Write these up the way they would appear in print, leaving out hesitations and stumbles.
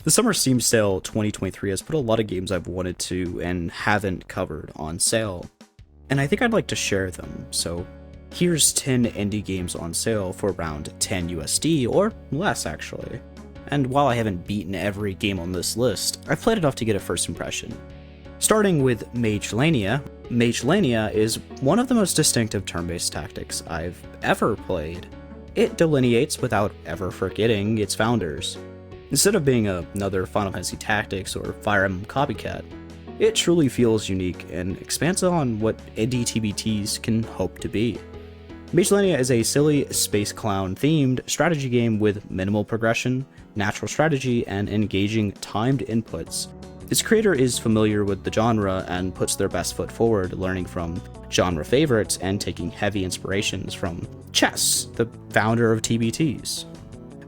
The Summer Steam Sale 2023 has put a lot of games I've wanted to and haven't covered on sale, and I think I'd like to share them, so here's 10 indie games on sale for around 10 USD, or less actually. And while I haven't beaten every game on this list, I've played enough to get a first impression. Starting with Magelania, Magelania is one of the most distinctive turn-based tactics I've ever played. It delineates without ever forgetting its founders. Instead of being another Final Fantasy Tactics or Fire Emblem copycat, it truly feels unique and expands on what indie TBTs can hope to be. Magelania is a silly space clown themed strategy game with minimal progression, natural strategy, and engaging timed inputs. Its creator is familiar with the genre and puts their best foot forward, learning from genre favorites and taking heavy inspirations from Chess, the founder of TBTs.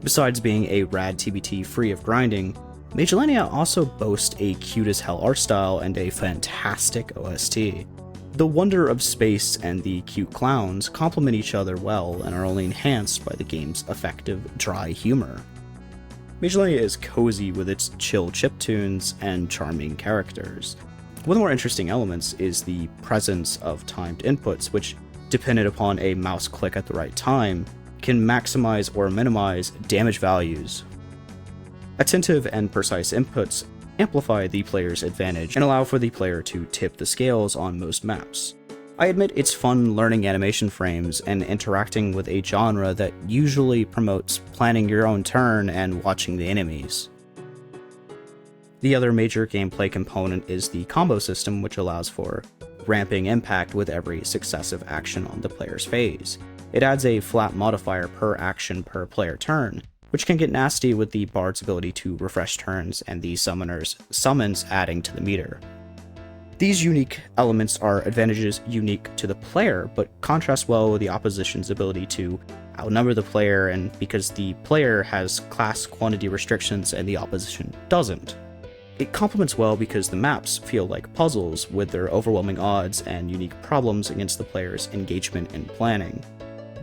Besides being a rad TBT free of grinding, Magelania also boasts a cute as hell art style and a fantastic OST. The wonder of space and the cute clowns complement each other well and are only enhanced by the game's effective, dry humor. Magelania is cozy with its chill chiptunes and charming characters. One of the more interesting elements is the presence of timed inputs, which, dependent upon a mouse click at the right time, can maximize or minimize damage values. Attentive and precise inputs amplify the player's advantage and allow for the player to tip the scales on most maps. I admit it's fun learning animation frames and interacting with a genre that usually promotes planning your own turn and watching the enemies. The other major gameplay component is the combo system, which allows for ramping impact with every successive action on the player's phase. It adds a flat modifier per action per player turn, which can get nasty with the bard's ability to refresh turns and the summoner's summons adding to the meter. These unique elements are advantages unique to the player, but contrast well with the opposition's ability to outnumber the player, and because the player has class quantity restrictions and the opposition doesn't. It complements well because the maps feel like puzzles with their overwhelming odds and unique problems against the player's engagement and planning.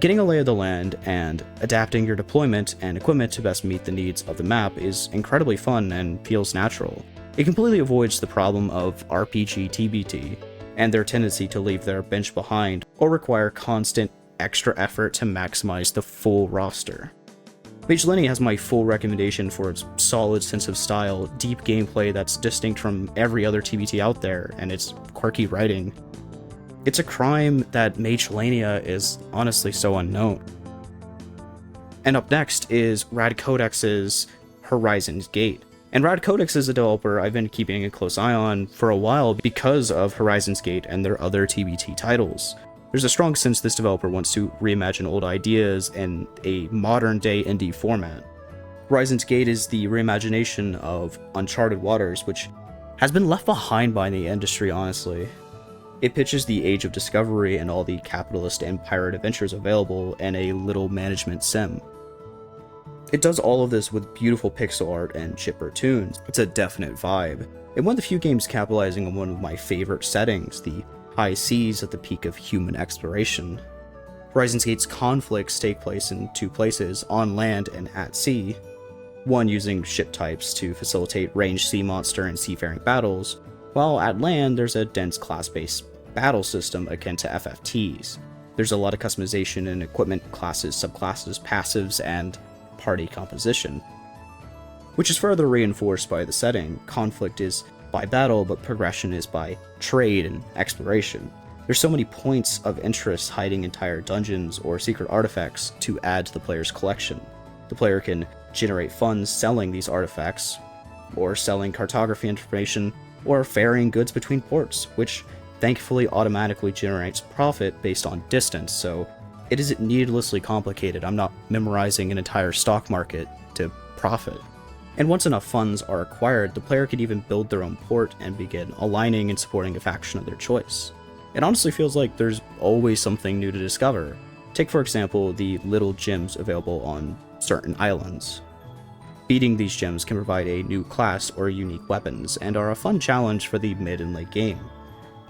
Getting a lay of the land and adapting your deployment and equipment to best meet the needs of the map is incredibly fun and feels natural. It completely avoids the problem of RPG TBT and their tendency to leave their bench behind or require constant extra effort to maximize the full roster. Magelania has my full recommendation for its solid sense of style, deep gameplay that's distinct from every other TBT out there, and its quirky writing. It's a crime that Magelania is honestly so unknown. And up next is Rad Codex's Horizon's Gate. And Rad Codex is a developer I've been keeping a close eye on for a while because of Horizon's Gate and their other TBT titles. There's a strong sense this developer wants to reimagine old ideas in a modern-day indie format. Horizon's Gate is the reimagination of Uncharted Waters, which has been left behind by the industry, honestly. It pitches the age of discovery and all the capitalist and pirate adventures available in a little management sim. It does all of this with beautiful pixel art and chipper tunes. It's a definite vibe, and one of the few games capitalizing on one of my favorite settings, the high seas at the peak of human exploration. Horizon's Gate's conflicts take place in two places, on land and at sea, one using ship types to facilitate ranged sea monster and seafaring battles, while at land there's a dense class-based battle system akin to FFTs. There's a lot of customization in equipment, classes, subclasses, passives, and party composition. Which is further reinforced by the setting. Conflict is by battle, but progression is by trade and exploration. There's so many points of interest hiding entire dungeons or secret artifacts to add to the player's collection. The player can generate funds selling these artifacts, or selling cartography information, or ferrying goods between ports, which thankfully automatically generates profit based on distance, so it isn't needlessly complicated. I'm not memorizing an entire stock market to profit. And once enough funds are acquired, the player can even build their own port and begin aligning and supporting a faction of their choice. It honestly feels like there's always something new to discover. Take for example the little gems available on certain islands. Beating these gems can provide a new class or unique weapons, and are a fun challenge for the mid and late game.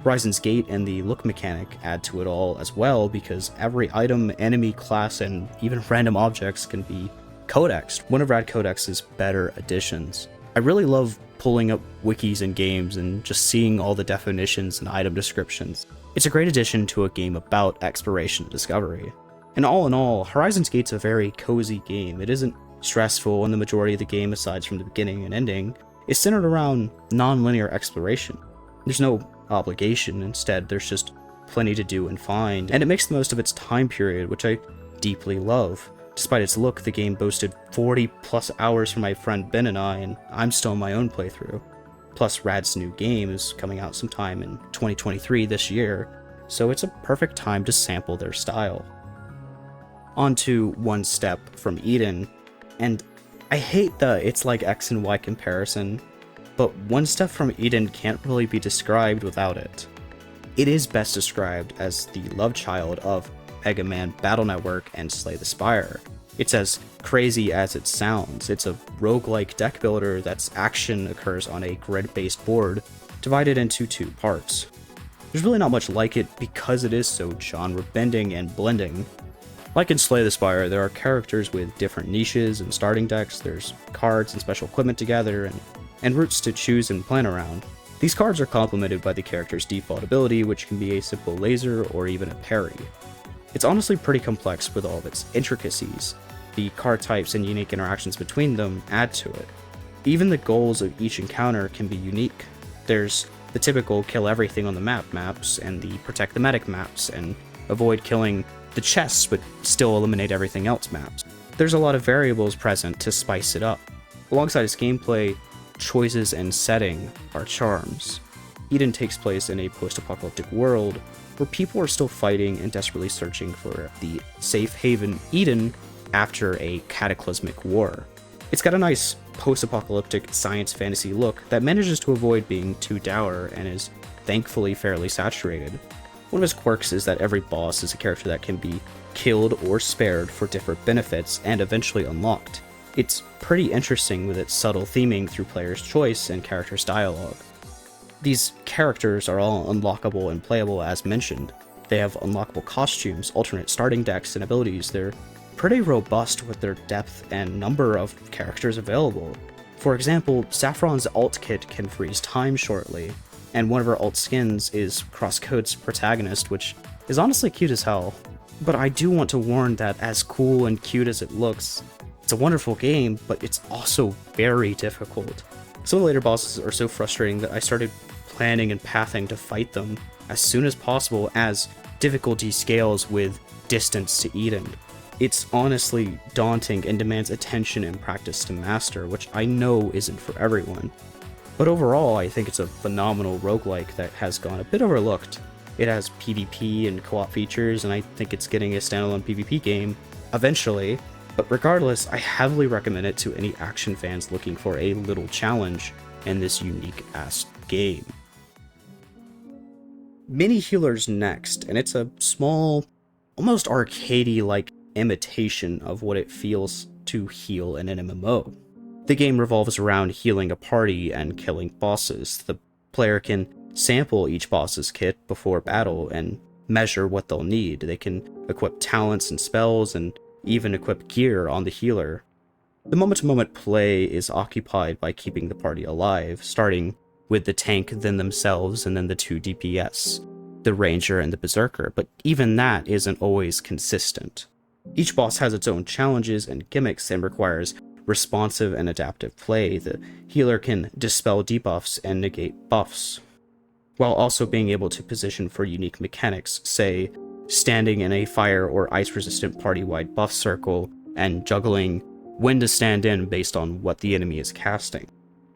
Horizon's Gate and the look mechanic add to it all as well, because every item, enemy, class, and even random objects can be codexed, one of Rad Codex's better additions. I really love pulling up wikis and games and just seeing all the definitions and item descriptions. It's a great addition to a game about exploration and discovery. And all in all, Horizon's Gate's a very cozy game. It isn't stressful, and the majority of the game, aside from the beginning and ending, is centered around non-linear exploration. There's no obligation, instead there's just plenty to do and find, and it makes the most of its time period, which I deeply love. Despite its look, the game boasted 40 plus hours from my friend Ben and I'm still in my own playthrough. Plus, Rad's new game is coming out sometime in 2023 this year, so it's a perfect time to sample their style. On to One Step from Eden, and I hate the it's like X and Y comparison, but One Step from Eden can't really be described without it. It is best described as the love child of Mega Man Battle Network and Slay the Spire. It's as crazy as it sounds. It's a roguelike deck builder that's action occurs on a grid-based board divided into 2 parts. There's really not much like it because it is so genre-bending and blending. Like in Slay the Spire, there are characters with different niches and starting decks, there's cards and special equipment to gather, and routes to choose and plan around. These cards are complemented by the character's default ability, which can be a simple laser or even a parry. It's honestly pretty complex with all of its intricacies. The card types and unique interactions between them add to it. Even the goals of each encounter can be unique. There's the typical kill everything on the map maps, and the protect the medic maps, and avoid killing the chests but still eliminate everything else maps. There's a lot of variables present to spice it up. Alongside its gameplay, choices and setting are charms. Eden takes place in a post-apocalyptic world where people are still fighting and desperately searching for the safe haven Eden after a cataclysmic war. It's got a nice post-apocalyptic science fantasy look that manages to avoid being too dour and is thankfully fairly saturated. One of his quirks is that every boss is a character that can be killed or spared for different benefits and eventually unlocked. It's pretty interesting with its subtle theming through player's choice and character's dialogue. These characters are all unlockable and playable as mentioned. They have unlockable costumes, alternate starting decks, and abilities. They're pretty robust with their depth and number of characters available. For example, Saffron's alt kit can freeze time shortly, and one of her alt skins is Crosscode's protagonist, which is honestly cute as hell. But I do want to warn that as cool and cute as it looks, it's a wonderful game, but it's also very difficult. Some of the later bosses are so frustrating that I started planning and pathing to fight them as soon as possible as difficulty scales with distance to Eden. It's honestly daunting and demands attention and practice to master, which I know isn't for everyone. But overall, I think it's a phenomenal roguelike that has gone a bit overlooked. It has PvP and co-op features, and I think it's getting a standalone PvP game eventually. But regardless, I heavily recommend it to any action fans looking for a little challenge in this unique-ass game. Mini Healer's next, and it's a small, almost arcadey-like imitation of what it feels to heal in an MMO. The game revolves around healing a party and killing bosses. The player can sample each boss's kit before battle and measure what they'll need. They can equip talents and spells and even equip gear on the healer. The moment-to-moment play is occupied by keeping the party alive, starting with the tank, then themselves, and then the 2 DPS, the ranger and the berserker, but even that isn't always consistent. Each boss has its own challenges and gimmicks and requires responsive and adaptive play. The healer can dispel debuffs and negate buffs, while also being able to position for unique mechanics, say, standing in a fire or ice-resistant party-wide buff circle, and juggling when to stand in based on what the enemy is casting,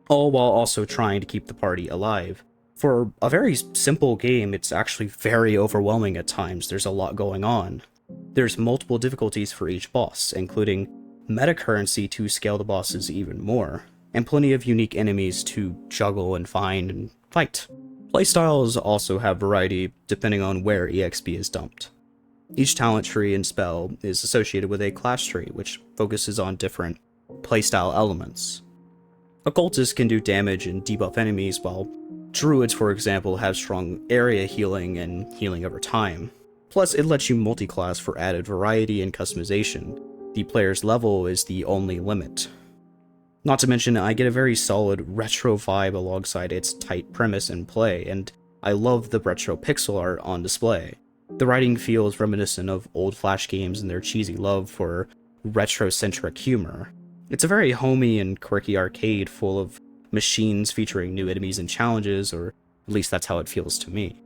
all while also trying to keep the party alive. For a very simple game, it's actually very overwhelming at times. There's a lot going on. There's multiple difficulties for each boss, including meta currency to scale the bosses even more, and plenty of unique enemies to juggle and find and fight. Playstyles also have variety depending on where EXP is dumped. Each talent tree and spell is associated with a class tree, which focuses on different playstyle elements. Occultists can do damage and debuff enemies, while druids, for example, have strong area healing and healing over time. Plus, it lets you multi-class for added variety and customization. The player's level is the only limit. Not to mention, I get a very solid retro vibe alongside its tight premise and play, and I love the retro pixel art on display. The writing feels reminiscent of old Flash games and their cheesy love for retro-centric humor. It's a very homey and quirky arcade full of machines featuring new enemies and challenges, or at least that's how it feels to me.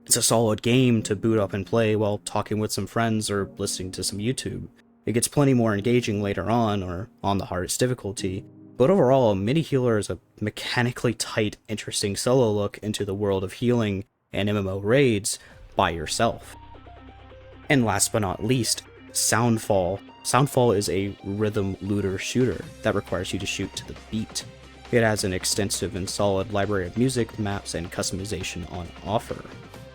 It's a solid game to boot up and play while talking with some friends or listening to some YouTube. It gets plenty more engaging later on, or on the hardest difficulty, but overall, Mini Healer is a mechanically tight, interesting solo look into the world of healing and MMO raids by yourself. And last but not least, Soundfall. Soundfall is a rhythm looter shooter that requires you to shoot to the beat. It has an extensive and solid library of music, maps, and customization on offer.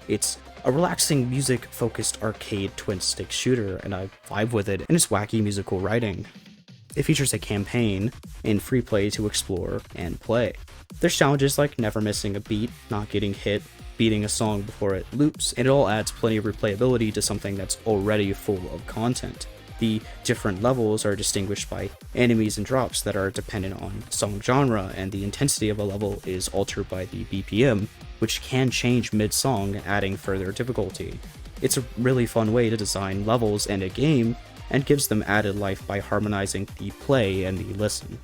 It's a relaxing music-focused arcade twin-stick shooter, and I vibe with it and its wacky musical writing. It features a campaign in free play to explore and play. There's challenges like never missing a beat, not getting hit, beating a song before it loops, and it all adds plenty of replayability to something that's already full of content. The different levels are distinguished by enemies and drops that are dependent on song genre, and the intensity of a level is altered by the BPM, which can change mid-song, adding further difficulty. It's a really fun way to design levels and a game, and gives them added life by harmonizing the play and the listen.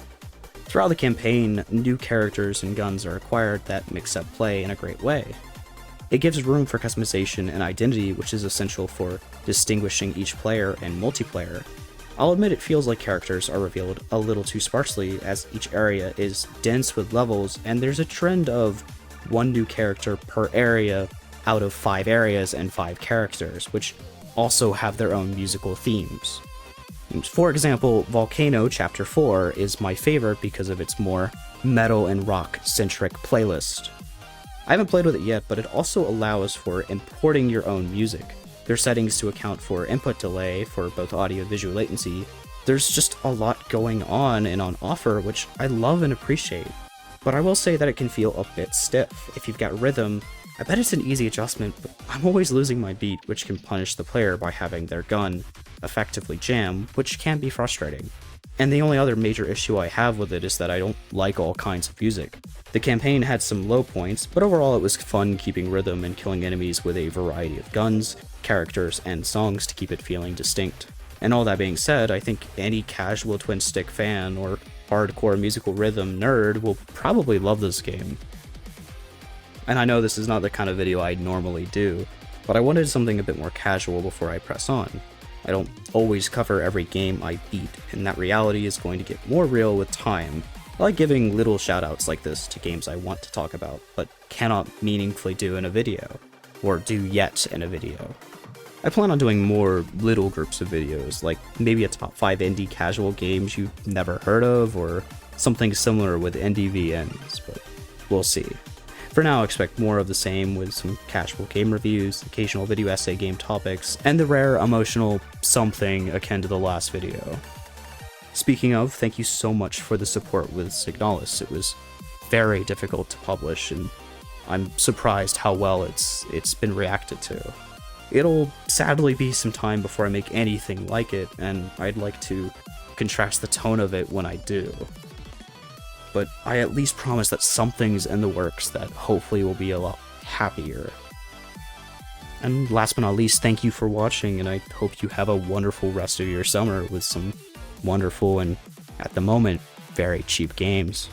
Throughout the campaign, new characters and guns are acquired that mix up play in a great way. It gives room for customization and identity, which is essential for distinguishing each player and multiplayer. I'll admit it feels like characters are revealed a little too sparsely, as each area is dense with levels, and there's a trend of one new character per area out of 5 areas and 5 characters, which also have their own musical themes. For example, Volcano Chapter 4 is my favorite because of its more metal and rock-centric playlist. I haven't played with it yet, but it also allows for importing your own music. There's settings to account for input delay for both audio-visual latency. There's just a lot going on and on offer, which I love and appreciate. But I will say that it can feel a bit stiff. If you've got rhythm, I bet it's an easy adjustment, but I'm always losing my beat, which can punish the player by having their gun effectively jam, which can be frustrating. And the only other major issue I have with it is that I don't like all kinds of music. The campaign had some low points, but overall it was fun keeping rhythm and killing enemies with a variety of guns, characters, and songs to keep it feeling distinct. And all that being said, I think any casual twin-stick fan or hardcore musical rhythm nerd will probably love this game. And I know this is not the kind of video I normally do, but I wanted something a bit more casual before I press on. I don't always cover every game I beat, and that reality is going to get more real with time. I like giving little shoutouts like this to games I want to talk about, but cannot meaningfully do in a video, or do yet in a video. I plan on doing more little groups of videos, like maybe a top 5 indie casual games you've never heard of, or something similar with NDVNs, but we'll see. For now, expect more of the same with some casual game reviews, occasional video essay game topics, and the rare emotional something akin to the last video. Speaking of, thank you so much for the support with Signalis. It was very difficult to publish, and I'm surprised how well it's been reacted to. It'll sadly be some time before I make anything like it, and I'd like to contrast the tone of it when I do. But I at least promise that something's in the works that hopefully will be a lot happier. And last but not least, thank you for watching, and I hope you have a wonderful rest of your summer with some wonderful and, at the moment, very cheap games.